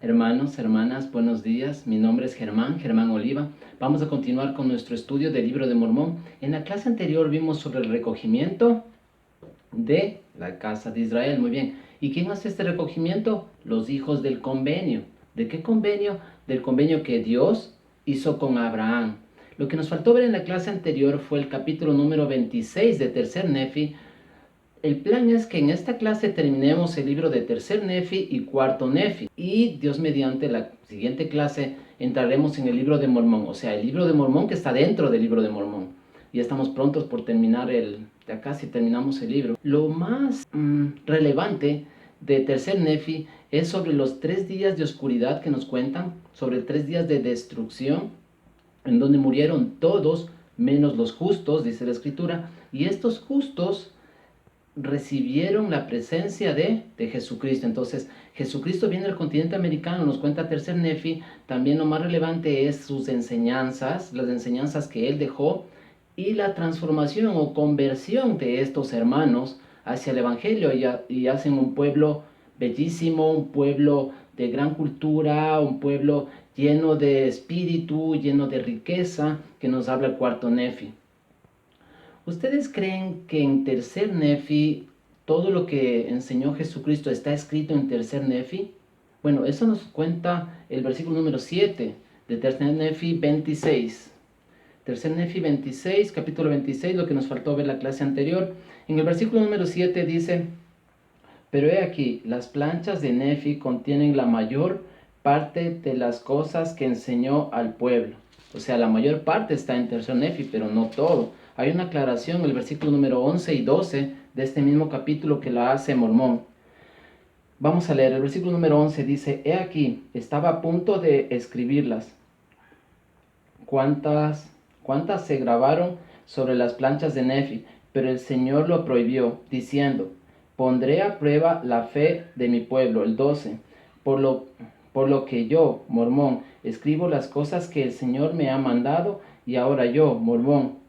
Hermanos, hermanas, buenos días. Mi nombre es Germán Oliva. Vamos a continuar con nuestro estudio del Libro de Mormón. En la clase anterior vimos sobre el recogimiento de la casa de Israel. Muy bien. ¿Y quién hace este recogimiento? Los hijos del convenio. ¿De qué convenio? Del convenio que Dios hizo con Abraham. Lo que nos faltó ver en la clase anterior fue el capítulo número 26 de Tercer Nefi. El plan es que en esta clase terminemos el libro de Tercer Nefi y Cuarto Nefi. Y Dios mediante la siguiente clase entraremos en el libro de Mormón. O sea, el libro de Mormón que está dentro del libro de Mormón. Ya estamos prontos por terminar ya casi terminamos el libro. Lo más relevante de Tercer Nefi es sobre los 3 días de oscuridad que nos cuentan. Sobre 3 días de destrucción. En donde murieron todos menos los justos, dice la escritura. Y estos justos recibieron la presencia de Jesucristo. Entonces, Jesucristo viene al continente americano, nos cuenta Tercer Nefi. También lo más relevante es sus enseñanzas, las enseñanzas que él dejó y la transformación o conversión de estos hermanos hacia el Evangelio y hacen un pueblo bellísimo, un pueblo de gran cultura, un pueblo lleno de espíritu, lleno de riqueza, que nos habla el Cuarto Nefi. ¿Ustedes creen que en Tercer Nefi todo lo que enseñó Jesucristo está escrito en Tercer Nefi? Bueno, eso nos cuenta el versículo número 7 de Tercer Nefi 26. Tercer Nefi 26, capítulo 26, lo que nos faltó ver la clase anterior. En el versículo número 7 dice: pero he aquí, las planchas de Nefi contienen la mayor parte de las cosas que enseñó al pueblo. O sea, la mayor parte está en Tercer Nefi, pero no todo. Hay una aclaración en el versículo número 11 y 12 de este mismo capítulo que la hace Mormón. Vamos a leer, el versículo número 11 dice: he aquí, estaba a punto de escribirlas. ¿Cuántas se grabaron sobre las planchas de Nefi? Pero el Señor lo prohibió, diciendo: pondré a prueba la fe de mi pueblo. El 12. Por lo que yo, Mormón, escribo las cosas que el Señor me ha mandado, y ahora yo, Mormón,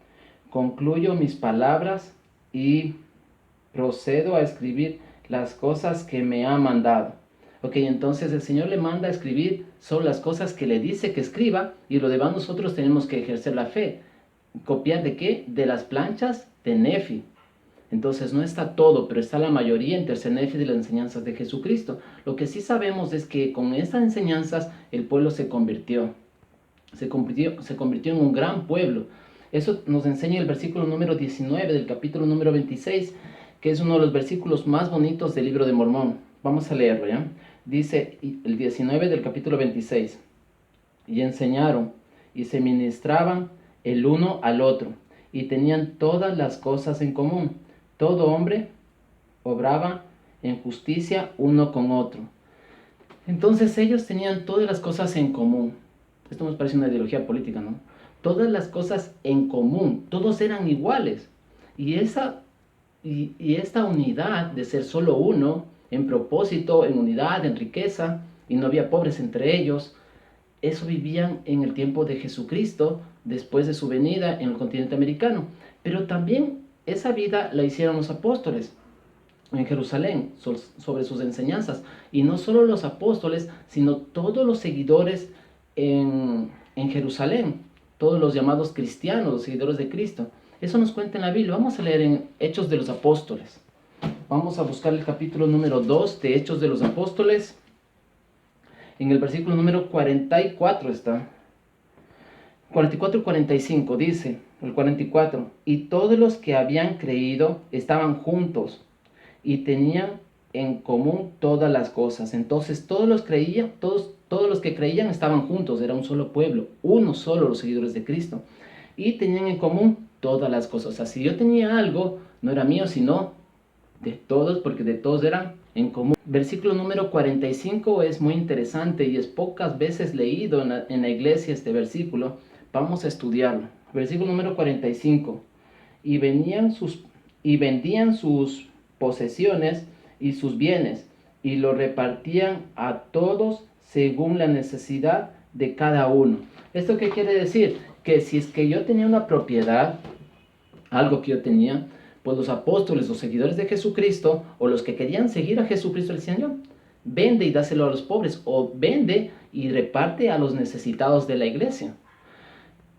concluyo mis palabras y procedo a escribir las cosas que me ha mandado. Ok, entonces el Señor le manda a escribir son las cosas que le dice que escriba, y lo demás nosotros tenemos que ejercer la fe. ¿Copiar de qué? De las planchas de Nefi. Entonces no está todo, pero está la mayoría en Tercer Nefi de las enseñanzas de Jesucristo. Lo que sí sabemos es que con estas enseñanzas el pueblo se convirtió en un gran pueblo. Eso nos enseña el versículo número 19 del capítulo número 26, que es uno de los versículos más bonitos del libro de Mormón. Vamos a leerlo, ¿ya? Dice el 19 del capítulo 26. Y enseñaron y se ministraban el uno al otro, y tenían todas las cosas en común. Todo hombre obraba en justicia uno con otro. Entonces ellos tenían todas las cosas en común. Esto nos parece una ideología política, ¿no? Todas las cosas en común, todos eran iguales. Y esta unidad de ser solo uno, en propósito, en unidad, en riqueza, y no había pobres entre ellos, eso vivían en el tiempo de Jesucristo, después de su venida en el continente americano. Pero también esa vida la hicieron los apóstoles en Jerusalén, sobre sus enseñanzas. Y no solo los apóstoles, sino todos los seguidores en Jerusalén, todos los llamados cristianos, los seguidores de Cristo. Eso nos cuenta en la Biblia. Vamos a leer en Hechos de los Apóstoles. Vamos a buscar el capítulo número 2 de Hechos de los Apóstoles. En el versículo número 44 está. 44 y 45 dice, el 44, y todos los que habían creído estaban juntos y tenían en común todas las cosas. Entonces todos los que creían estaban juntos, era un solo pueblo, uno solo los seguidores de Cristo, y tenían en común todas las cosas. O sea, si yo tenía algo, no era mío, sino de todos, porque de todos eran en común. Versículo número 45 es muy interesante y es pocas veces leído en la iglesia este versículo. Vamos a estudiarlo. Versículo número 45. Y vendían sus posesiones y sus bienes, y lo repartían a todos según la necesidad de cada uno. ¿Esto qué quiere decir? Que si es que yo tenía una propiedad, algo que yo tenía, pues los apóstoles, los seguidores de Jesucristo, o los que querían seguir a Jesucristo, le decían: yo, vende y dáselo a los pobres, o vende y reparte a los necesitados de la iglesia.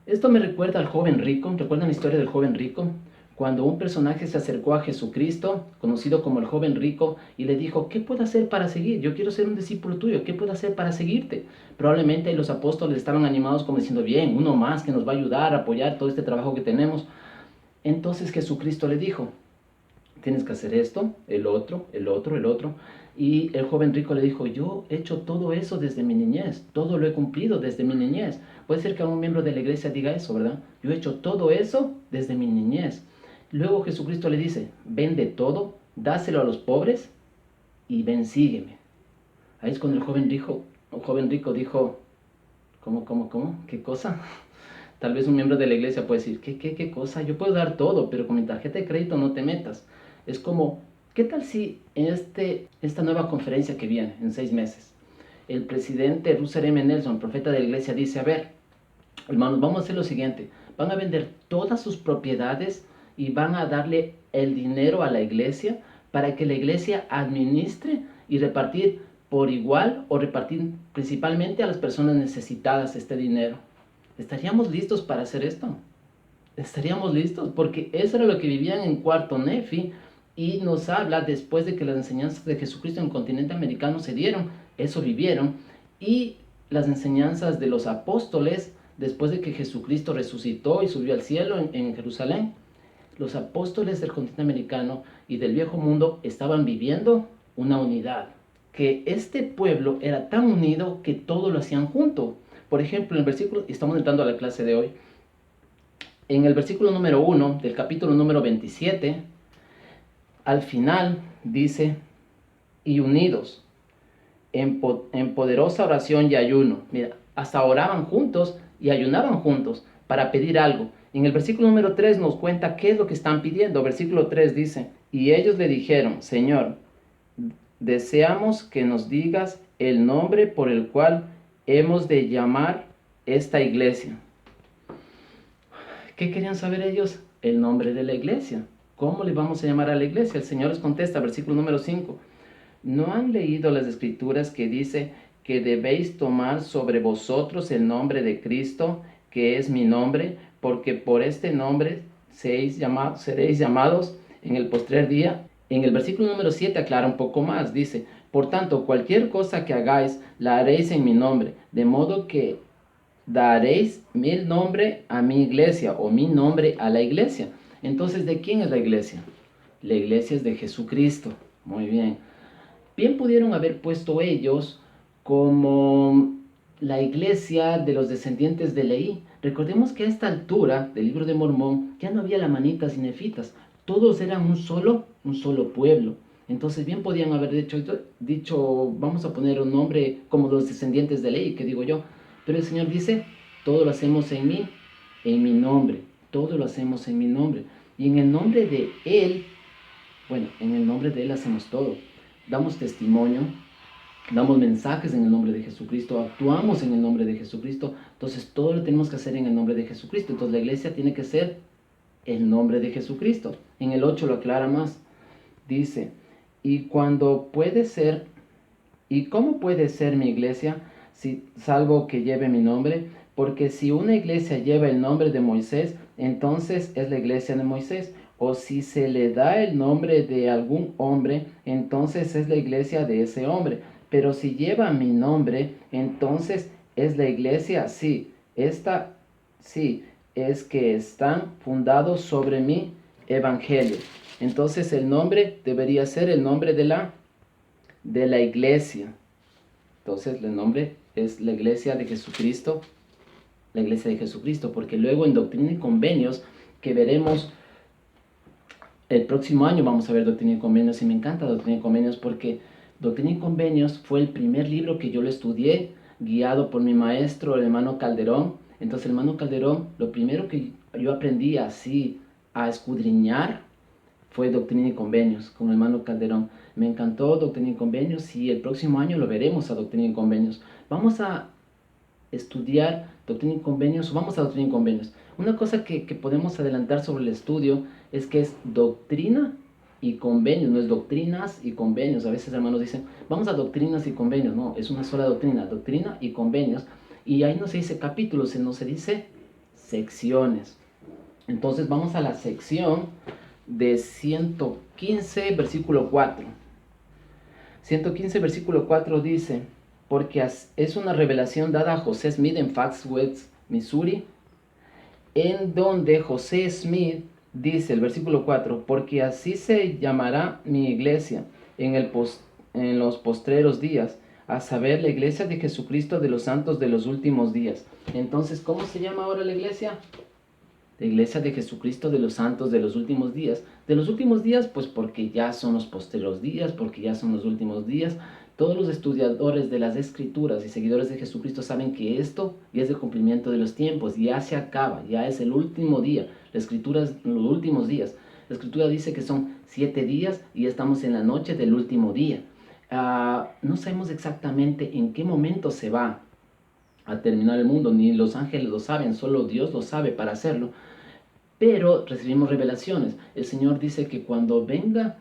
Esto me recuerda al joven rico. ¿Recuerdan la historia del joven rico? Cuando un personaje se acercó a Jesucristo, conocido como el joven rico, y le dijo, ¿qué puedo hacer para seguir? Yo quiero ser un discípulo tuyo, ¿qué puedo hacer para seguirte? Probablemente los apóstoles estaban animados como diciendo, bien, uno más que nos va a ayudar a apoyar todo este trabajo que tenemos. Entonces Jesucristo le dijo, tienes que hacer esto, el otro, el otro, el otro. Y el joven rico le dijo, yo he hecho todo eso desde mi niñez, todo lo he cumplido desde mi niñez. Puede ser que algún miembro de la iglesia diga eso, ¿verdad? Yo he hecho todo eso desde mi niñez. Luego Jesucristo le dice, vende todo, dáselo a los pobres y ven, sígueme. Ahí es cuando el joven rico dijo, ¿cómo? ¿Qué cosa? Tal vez un miembro de la iglesia puede decir, ¿qué cosa? Yo puedo dar todo, pero con mi tarjeta de crédito no te metas. Es como, ¿qué tal si en esta nueva conferencia que viene, en 6 meses, el presidente Russell M. Nelson, profeta de la iglesia, dice, a ver, hermanos, vamos a hacer lo siguiente, van a vender todas sus propiedades y van a darle el dinero a la iglesia para que la iglesia administre y repartir por igual o repartir principalmente a las personas necesitadas este dinero. ¿Estaríamos listos para hacer esto? Estaríamos listos, porque eso era lo que vivían en Cuarto Nefi, y nos habla después de que las enseñanzas de Jesucristo en el continente americano se dieron, eso vivieron, y las enseñanzas de los apóstoles después de que Jesucristo resucitó y subió al cielo en Jerusalén. Los apóstoles del continente americano y del viejo mundo estaban viviendo una unidad, que este pueblo era tan unido que todo lo hacían junto. Por ejemplo, en el versículo, estamos entrando a la clase de hoy, en el versículo número 1 del capítulo número 27, al final dice, y unidos en poderosa oración y ayuno. Mira, hasta oraban juntos y ayunaban juntos para pedir algo. En el versículo número 3 nos cuenta qué es lo que están pidiendo. Versículo 3 dice, y ellos le dijeron, Señor, deseamos que nos digas el nombre por el cual hemos de llamar esta iglesia. ¿Qué querían saber ellos? El nombre de la iglesia. ¿Cómo le vamos a llamar a la iglesia? El Señor les contesta, versículo número 5. ¿No han leído las escrituras que dice que debéis tomar sobre vosotros el nombre de Cristo, que es mi nombre, porque por este nombre seréis llamados en el postrer día? En el versículo número 7 aclara un poco más, dice, por tanto, cualquier cosa que hagáis, la haréis en mi nombre, de modo que daréis mi nombre a mi iglesia, o mi nombre a la iglesia. Entonces, ¿de quién es la iglesia? La iglesia es de Jesucristo. Muy bien. Bien pudieron haber puesto ellos como la iglesia de los descendientes de Leí. Recordemos que a esta altura del libro de Mormón ya no había lamanitas y nefitas. Todos eran un solo pueblo. Entonces bien podían haber dicho, vamos a poner un nombre como los descendientes de Leí, que digo yo. Pero el Señor dice, todo lo hacemos en mi nombre. Todo lo hacemos en mi nombre. Y en el nombre de Él, bueno, en el nombre de Él hacemos todo. Damos testimonio, damos mensajes en el nombre de Jesucristo, actuamos en el nombre de Jesucristo. Entonces todo lo tenemos que hacer en el nombre de Jesucristo. Entonces la iglesia tiene que ser el nombre de Jesucristo. En el 8 lo aclara más. Dice, y cuando puede ser, ¿y cómo puede ser mi iglesia salvo que lleve mi nombre? Porque si una iglesia lleva el nombre de Moisés, entonces es la iglesia de Moisés. O si se le da el nombre de algún hombre, entonces es la iglesia de ese hombre. Pero si lleva mi nombre, entonces es la iglesia, sí, esta, sí, es que están fundados sobre mi evangelio. Entonces el nombre debería ser el nombre de la iglesia. Entonces el nombre es la iglesia de Jesucristo, la iglesia de Jesucristo, porque luego en Doctrina y Convenios, que veremos el próximo año, vamos a ver Doctrina y Convenios, y me encanta Doctrina y Convenios porque Doctrina y Convenios fue el primer libro que yo lo estudié, guiado por mi maestro, el hermano Calderón. Entonces el hermano Calderón, lo primero que yo aprendí así a escudriñar fue Doctrina y Convenios con el hermano Calderón. Me encantó Doctrina y Convenios y el próximo año lo veremos a Doctrina y Convenios. Vamos a estudiar Doctrina y Convenios, vamos a Doctrina y Convenios. Una cosa que podemos adelantar sobre el estudio es que es doctrina y convenios, no es doctrinas y convenios. A veces hermanos dicen, vamos a doctrinas y convenios. No, es una sola doctrina, doctrina y convenios. Y ahí no se dice capítulos, sino se dice secciones. Entonces vamos a la sección de 115, versículo 4. 115, versículo 4 dice, porque es una revelación dada a José Smith en Foxwoods, Missouri, en donde José Smith dice, el versículo 4, porque así se llamará mi iglesia en los postreros días, a saber, la iglesia de Jesucristo de los santos de los últimos días. Entonces, ¿cómo se llama ahora la iglesia? La iglesia de Jesucristo de los santos de los últimos días. De los últimos días, pues porque ya son los postreros días, porque ya son los últimos días. Todos los estudiadores de las Escrituras y seguidores de Jesucristo saben que esto ya es el cumplimiento de los tiempos, ya se acaba, ya es el último día. La Escritura es los últimos días. La Escritura dice que son 7 días y ya estamos en la noche del último día. No sabemos exactamente en qué momento se va a terminar el mundo, ni los ángeles lo saben, solo Dios lo sabe para hacerlo. Pero recibimos revelaciones. El Señor dice que cuando venga,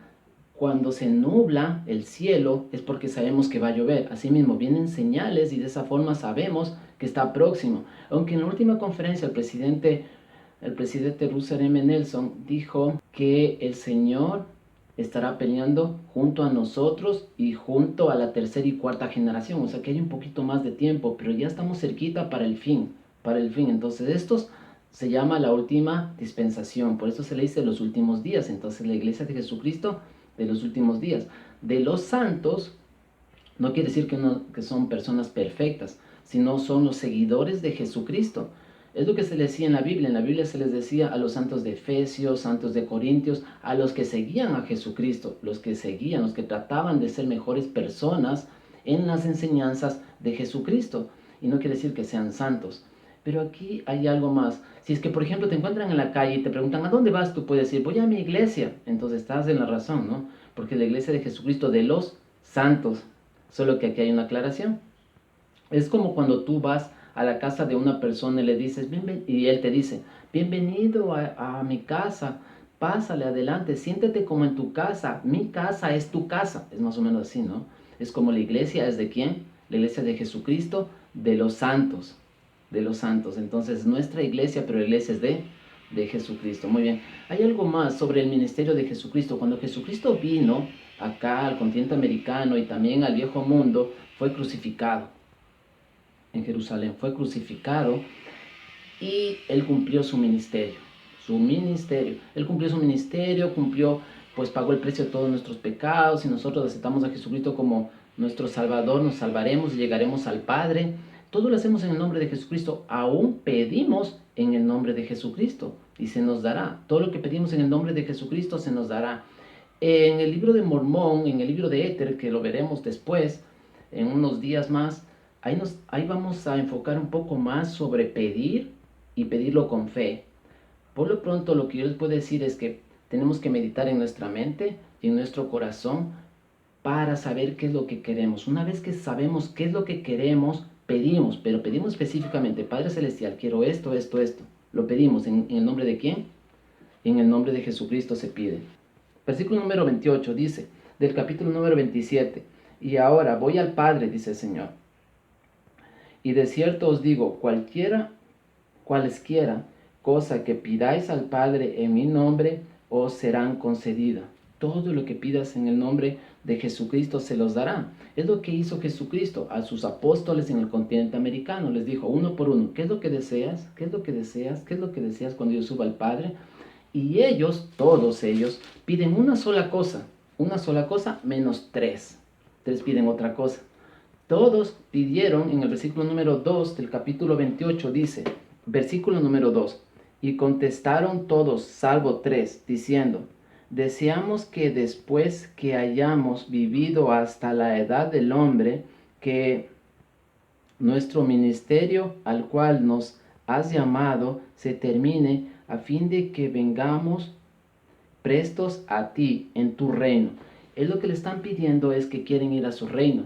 cuando se nubla el cielo, es porque sabemos que va a llover. Asimismo, vienen señales y de esa forma sabemos que está próximo. Aunque en la última conferencia el presidente Russell M. Nelson dijo que el Señor estará peleando junto a nosotros y junto a la tercera y cuarta generación. O sea que hay un poquito más de tiempo, pero ya estamos cerquita para el fin. Entonces estos se llama la última dispensación, por eso se le dice los últimos días. Entonces la iglesia de Jesucristo de los últimos días. De los santos, no quiere decir que son personas perfectas, sino son los seguidores de Jesucristo. Es lo que se le decía en la Biblia. En la Biblia se les decía a los santos de Efesios, santos de Corintios, a los que seguían a Jesucristo, los que trataban de ser mejores personas en las enseñanzas de Jesucristo. Y no quiere decir que sean santos. Pero aquí hay algo más. Si es que, por ejemplo, te encuentran en la calle y te preguntan, ¿a dónde vas? Tú puedes decir, voy a mi iglesia. Entonces estás en la razón, ¿no? Porque la iglesia de Jesucristo de los santos. Solo que aquí hay una aclaración. Es como cuando tú vas a la casa de una persona y le dices, y él te dice, bienvenido a mi casa, pásale adelante, siéntete como en tu casa, mi casa es tu casa. Es más o menos así, ¿no? Es como la iglesia es de ¿quién? La iglesia de Jesucristo, de los santos. De los santos. Entonces, nuestra iglesia, pero la iglesia es de Jesucristo. Muy bien. Hay algo más sobre el ministerio de Jesucristo. Cuando Jesucristo vino acá al continente americano y también al viejo mundo, fue crucificado en Jerusalén. Fue crucificado y él cumplió su ministerio. Su ministerio. Él cumplió su ministerio, pues pagó el precio de todos nuestros pecados. Y nosotros aceptamos a Jesucristo como nuestro Salvador, nos salvaremos y llegaremos al Padre. Todo lo hacemos en el nombre de Jesucristo, aún pedimos en el nombre de Jesucristo y se nos dará. Todo lo que pedimos en el nombre de Jesucristo se nos dará. En el libro de Mormón, en el libro de Éter, que lo veremos después, en unos días más, ahí vamos a enfocar un poco más sobre pedir y pedirlo con fe. Por lo pronto, lo que yo les puedo decir es que tenemos que meditar en nuestra mente y en nuestro corazón para saber qué es lo que queremos. Una vez que sabemos qué es lo que queremos, pedimos, pero pedimos específicamente, Padre Celestial, quiero esto, esto, esto. Lo pedimos, ¿en el nombre de quién? En el nombre de Jesucristo se pide. Versículo número 28 dice, del capítulo número 27, y ahora voy al Padre, dice el Señor, y de cierto os digo, cualesquiera cosa que pidáis al Padre en mi nombre, os serán concedidas. Todo lo que pidas en el nombre de Jesucristo se los dará. Es lo que hizo Jesucristo a sus apóstoles en el continente americano. Les dijo uno por uno, ¿qué es lo que deseas? ¿Qué es lo que deseas? ¿Qué es lo que deseas cuando yo suba al Padre? Y ellos, todos ellos, piden una sola cosa menos tres. Tres piden otra cosa. Todos pidieron, en el versículo número 2 del capítulo 28 dice, versículo número 2, y contestaron todos, salvo tres, diciendo, deseamos que después que hayamos vivido hasta la edad del hombre, que nuestro ministerio al cual nos has llamado se termine a fin de que vengamos prestos a ti en tu reino. Es lo que le están pidiendo, es que quieren ir a su reino,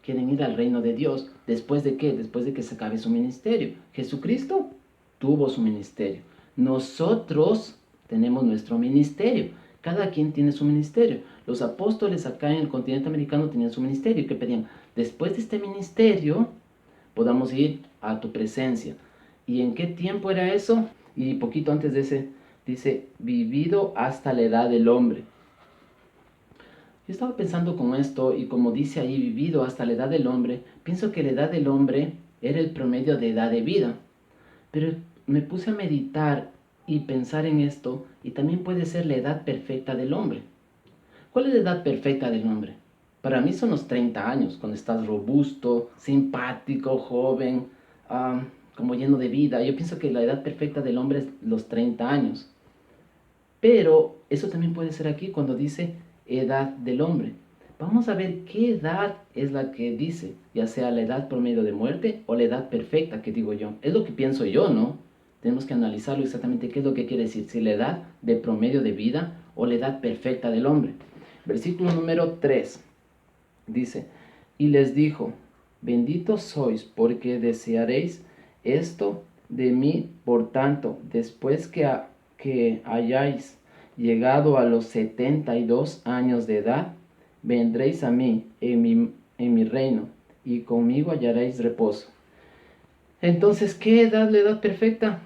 quieren ir al reino de Dios. ¿Después de qué? Después de que se acabe su ministerio. Jesucristo tuvo su ministerio. Nosotros tenemos nuestro ministerio. Cada quien tiene su ministerio. Los apóstoles acá en el continente americano tenían su ministerio, que pedían, después de este ministerio, podamos ir a tu presencia. ¿Y en qué tiempo era eso? Y poquito antes de ese, dice, vivido hasta la edad del hombre. Yo estaba pensando con esto, y como dice ahí, vivido hasta la edad del hombre, pienso que la edad del hombre era el promedio de edad de vida. Pero me puse a meditar y pensar en esto, y también puede ser la edad perfecta del hombre. ¿Cuál es la edad perfecta del hombre? Para mí son los 30 años, cuando estás robusto, simpático, joven, como lleno de vida. Yo pienso que la edad perfecta del hombre es los 30 años. Pero eso también puede ser aquí cuando dice edad del hombre. Vamos a ver qué edad es la que dice, ya sea la edad promedio de muerte o la edad perfecta, que digo yo. Es lo que pienso yo, ¿no? Tenemos que analizarlo exactamente qué es lo que quiere decir, si la edad de promedio de vida o la edad perfecta del hombre. Versículo número 3 dice, y les dijo, benditos sois porque desearéis esto de mí, por tanto, después que hayáis llegado a los 72 años de edad, vendréis a mí en mi reino, y conmigo hallaréis reposo. Entonces, ¿qué edad la edad perfecta?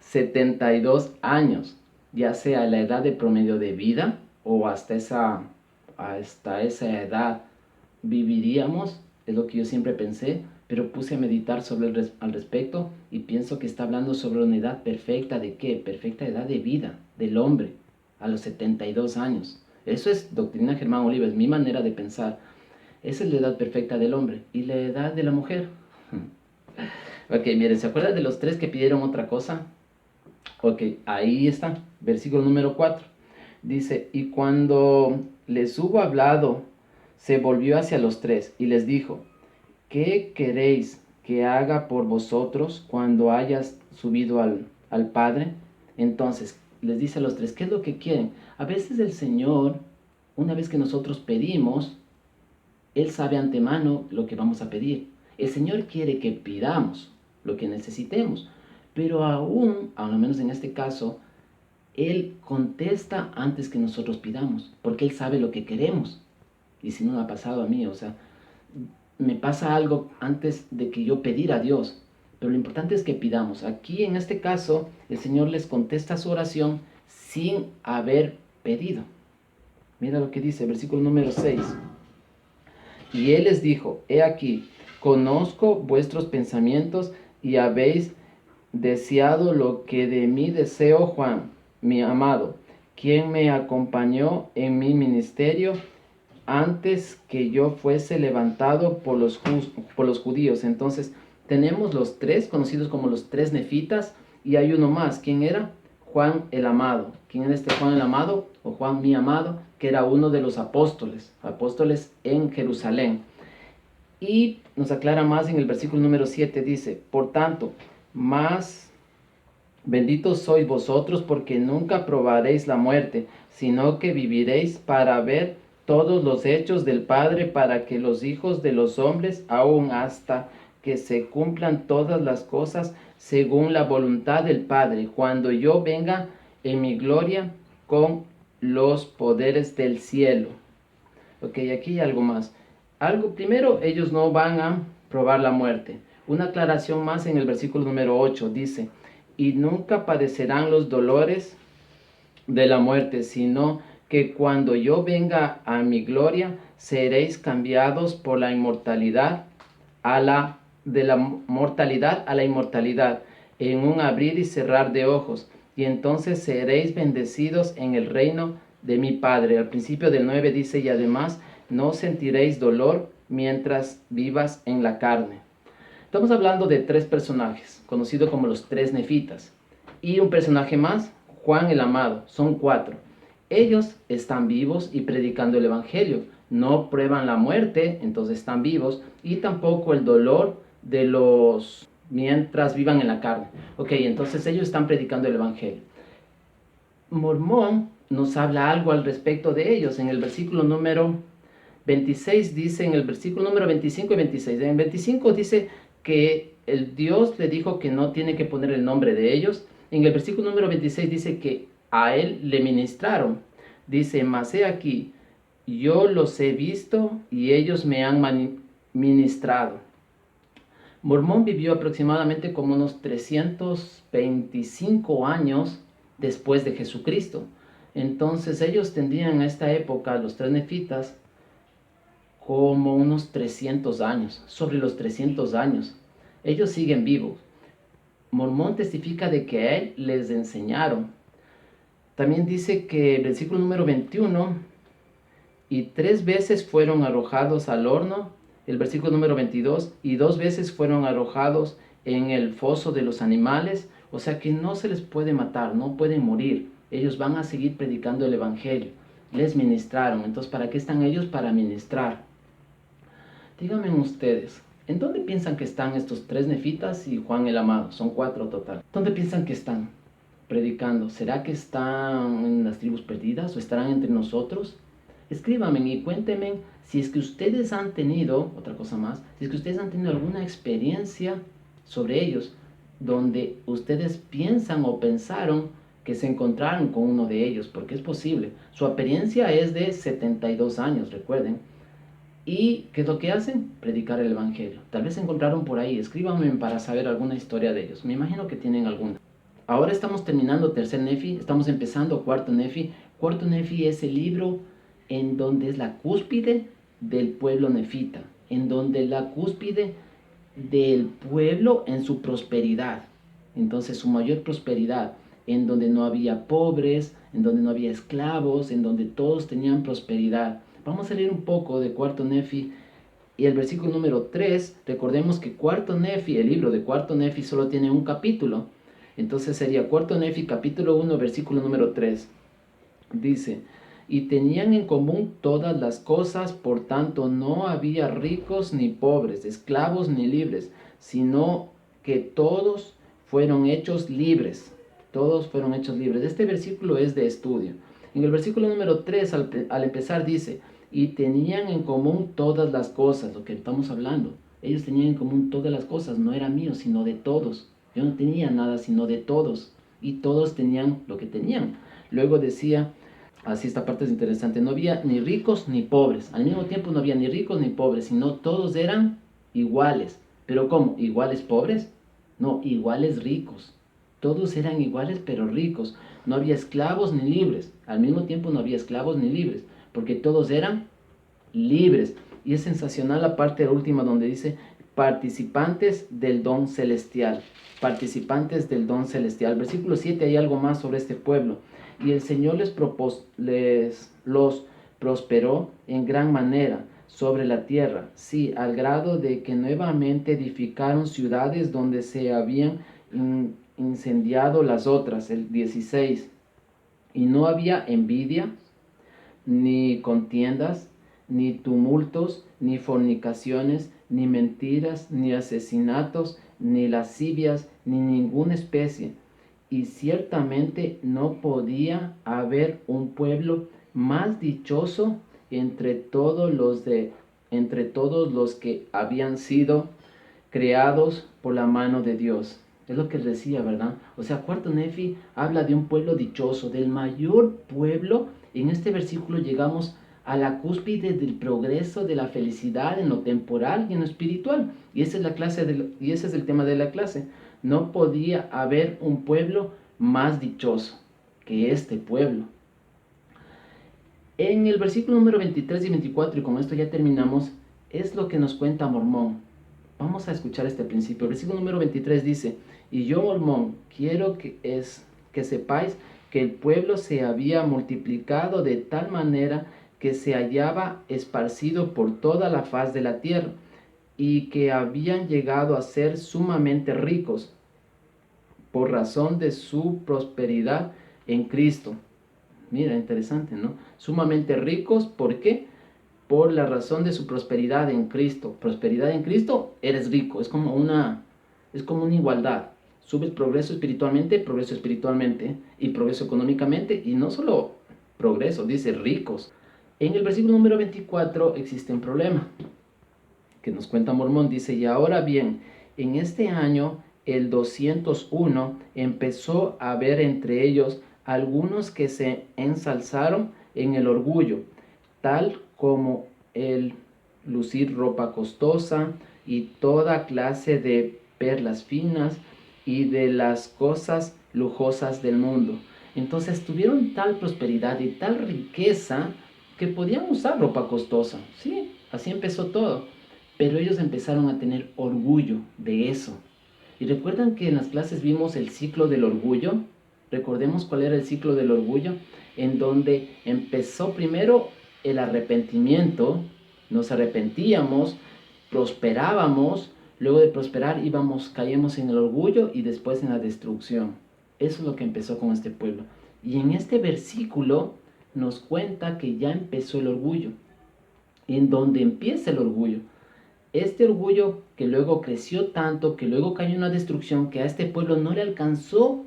72 años, ya sea la edad de promedio de vida o hasta esa edad viviríamos, es lo que yo siempre pensé, pero puse a meditar al respecto y pienso que está hablando sobre una edad perfecta. ¿De qué? Perfecta edad de vida del hombre a los 72 años. Eso es doctrina Germán Oliva, es mi manera de pensar. Esa es la edad perfecta del hombre. ¿Y la edad de la mujer? Ok, miren, ¿se acuerdan de los tres que pidieron otra cosa? Ok, ahí está, versículo número 4. Dice, y cuando les hubo hablado, se volvió hacia los tres y les dijo, ¿qué queréis que haga por vosotros cuando hayas subido al Padre? Entonces, les dice a los tres, ¿qué es lo que quieren? A veces el Señor, una vez que nosotros pedimos, Él sabe antemano lo que vamos a pedir. El Señor quiere que pidamos lo que necesitemos, pero aún, a lo menos en este caso, Él contesta antes que nosotros pidamos, porque Él sabe lo que queremos. Y si no me ha pasado a mí, o sea, me pasa algo antes de que yo pedir a Dios, pero lo importante es que pidamos. Aquí en este caso, el Señor les contesta su oración sin haber pedido. Mira lo que dice, versículo número 6. Y Él les dijo, he aquí, conozco vuestros pensamientos y habéis deseado lo que de mí deseo Juan, mi amado, quien me acompañó en mi ministerio antes que yo fuese levantado por los judíos. Entonces, tenemos los tres, conocidos como los tres nefitas, y hay uno más. ¿Quién era? Juan el amado. ¿Quién era este Juan el amado? O Juan mi amado, que era uno de los apóstoles en Jerusalén. Y nos aclara más en el versículo número 7, dice, por tanto, más benditos sois vosotros porque nunca probaréis la muerte, sino que viviréis para ver todos los hechos del Padre, para que los hijos de los hombres, aun hasta que se cumplan todas las cosas según la voluntad del Padre, cuando yo venga en mi gloria con los poderes del cielo. Ok, aquí hay algo más. Primero, ellos no van a probar la muerte. Una aclaración más en el versículo número 8 dice, y nunca padecerán los dolores de la muerte, sino que cuando yo venga a mi gloria, seréis cambiados por la inmortalidad de la mortalidad a la inmortalidad, en un abrir y cerrar de ojos, y entonces seréis bendecidos en el reino de mi Padre. Al principio del 9 dice, y además no sentiréis dolor mientras vivas en la carne. Estamos hablando de tres personajes, conocidos como los tres nefitas, y un personaje más, Juan el amado. Son cuatro. Ellos están vivos y predicando el evangelio. No prueban la muerte, entonces están vivos, y tampoco el dolor de los mientras vivan en la carne. Ok, entonces ellos están predicando el evangelio. Mormón nos habla algo al respecto de ellos. En el versículo número 26 dice, en el versículo número 25 y 26, en el 25 dice que el Dios le dijo que no tiene que poner el nombre de ellos. En el versículo número 26 dice que a él le ministraron. Dice, mas he aquí, yo los he visto y ellos me han ministrado. Mormón vivió aproximadamente como unos 325 años después de Jesucristo. Entonces ellos tendrían en esta época, los tres nefitas, como unos 300 años, sobre los 300 años. Ellos siguen vivos. Mormón testifica de que a él les enseñaron. También dice que el versículo número 21, y 3 veces fueron arrojados al horno, el versículo número 22, y 2 veces fueron arrojados en el foso de los animales, o sea que no se les puede matar, no pueden morir, ellos van a seguir predicando el evangelio, les ministraron. Entonces, ¿para qué están ellos? Para ministrar. Díganme ustedes, ¿en dónde piensan que están estos 3 nefitas y Juan el Amado? Son 4 total. ¿Dónde piensan que están predicando? ¿Será que están en las tribus perdidas o estarán entre nosotros? Escríbanme y cuéntenme si es que ustedes han tenido, otra cosa más, si es que ustedes han tenido alguna experiencia sobre ellos, donde ustedes piensan o pensaron que se encontraron con uno de ellos, porque es posible. Su apariencia es de 72 años, recuerden. ¿Y qué es lo que hacen? Predicar el evangelio. Tal vez se encontraron por ahí. Escríbanme para saber alguna historia de ellos. Me imagino que tienen alguna. Ahora estamos terminando tercer Nefi, estamos empezando cuarto Nefi. Cuarto Nefi es el libro en donde es la cúspide del pueblo nefita, en donde la cúspide del pueblo en su prosperidad. Entonces su mayor prosperidad, en donde no había pobres, en donde no había esclavos, en donde todos tenían prosperidad. Vamos a leer un poco de cuarto Nefi y el versículo número 3. Recordemos que cuarto Nefi, el libro de cuarto Nefi solo tiene un capítulo. Entonces sería cuarto Nefi capítulo 1 versículo número 3. Dice, y tenían en común todas las cosas, por tanto no había ricos ni pobres, esclavos ni libres, sino que todos fueron hechos libres. Todos fueron hechos libres. Este versículo es de estudio. En el versículo número 3, al empezar, dice, y tenían en común todas las cosas, lo que estamos hablando. Ellos tenían en común todas las cosas, no era mío, sino de todos. Yo no tenía nada, sino de todos. Y todos tenían lo que tenían. Luego decía, así esta parte es interesante, no había ni ricos ni pobres. Al mismo tiempo no había ni ricos ni pobres, sino todos eran iguales. ¿Pero cómo? ¿Iguales pobres? No, iguales ricos. Todos eran iguales pero ricos. No había esclavos ni libres. Al mismo tiempo no había esclavos ni libres, porque todos eran libres. Y es sensacional la parte última donde dice participantes del don celestial. Participantes del don celestial. Versículo 7 hay algo más sobre este pueblo. Y el Señor los prosperó en gran manera sobre la tierra, sí, al grado de que nuevamente edificaron ciudades donde se habían incendiado las otras. El 16. Y no había envidia, ni contiendas, ni tumultos, ni fornicaciones, ni mentiras, ni asesinatos, ni lascivias, ni ninguna especie. Y ciertamente no podía haber un pueblo más dichoso entre todos los que habían sido creados por la mano de Dios. Es lo que él decía, ¿verdad? O sea, cuarto Nefi habla de un pueblo dichoso, del mayor pueblo. En este versículo llegamos a la cúspide del progreso, de la felicidad en lo temporal y en lo espiritual. Y esa es la clase y ese es el tema de la clase. No podía haber un pueblo más dichoso que este pueblo. En el versículo número 23 y 24, y con esto ya terminamos, es lo que nos cuenta Mormón. Vamos a escuchar este principio. El versículo número 23 dice, y yo, Mormón, quiero que sepáis que el pueblo se había multiplicado de tal manera que se hallaba esparcido por toda la faz de la tierra, y que habían llegado a ser sumamente ricos por razón de su prosperidad en Cristo. Mira, interesante, ¿no? Sumamente ricos, ¿por qué? Por la razón de su prosperidad en Cristo. Prosperidad en Cristo, eres rico. Es como una igualdad. Subes progreso espiritualmente y progreso económicamente. Y no solo progreso, dice ricos. En el versículo número 24 existe un problema que nos cuenta Mormón. Dice, y ahora bien, en este año, el 201, empezó a haber entre ellos algunos que se ensalzaron en el orgullo, tal como el lucir ropa costosa y toda clase de perlas finas y de las cosas lujosas del mundo. Entonces tuvieron tal prosperidad y tal riqueza que podían usar ropa costosa. Sí, así empezó todo. Pero ellos empezaron a tener orgullo de eso. Y recuerdan que en las clases vimos el ciclo del orgullo. Recordemos cuál era el ciclo del orgullo, en donde empezó primero el arrepentimiento, nos arrepentíamos, prosperábamos, luego de prosperar caíamos en el orgullo y después en la destrucción. Eso es lo que empezó con este pueblo. Y en este versículo nos cuenta que ya empezó el orgullo. En donde empieza el orgullo. Este orgullo que luego creció tanto, que luego cayó en una destrucción, que a este pueblo no le alcanzó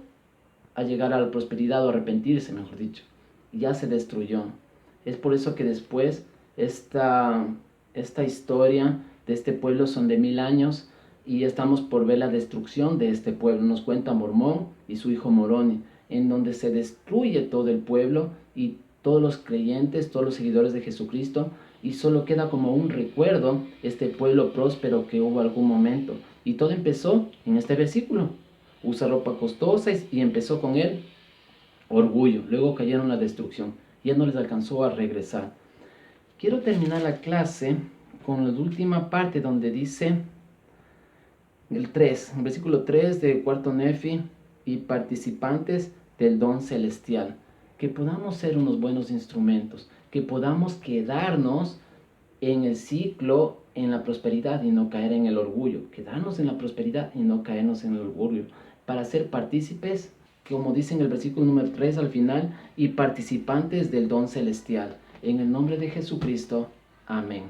a llegar a la prosperidad o arrepentirse, mejor dicho. Ya se destruyó. Es por eso que después esta historia de este pueblo son de 1000 años y estamos por ver la destrucción de este pueblo. Nos cuenta Mormón y su hijo Moroni, en donde se destruye todo el pueblo y todos los creyentes, todos los seguidores de Jesucristo, y solo queda como un recuerdo este pueblo próspero que hubo algún momento. Y todo empezó en este versículo. Usa ropa costosa y empezó con el orgullo. Luego cayeron en la destrucción. Ya no les alcanzó a regresar. Quiero terminar la clase con la última parte donde dice el 3, el versículo 3 de cuarto Nefi, y participantes del don celestial. Que podamos ser unos buenos instrumentos, que podamos quedarnos en el ciclo, en la prosperidad y no caer en el orgullo. Quedarnos en la prosperidad y no caernos en el orgullo. Para ser partícipes, como dice en el versículo número 3 al final, y participantes del don celestial. En el nombre de Jesucristo. Amén.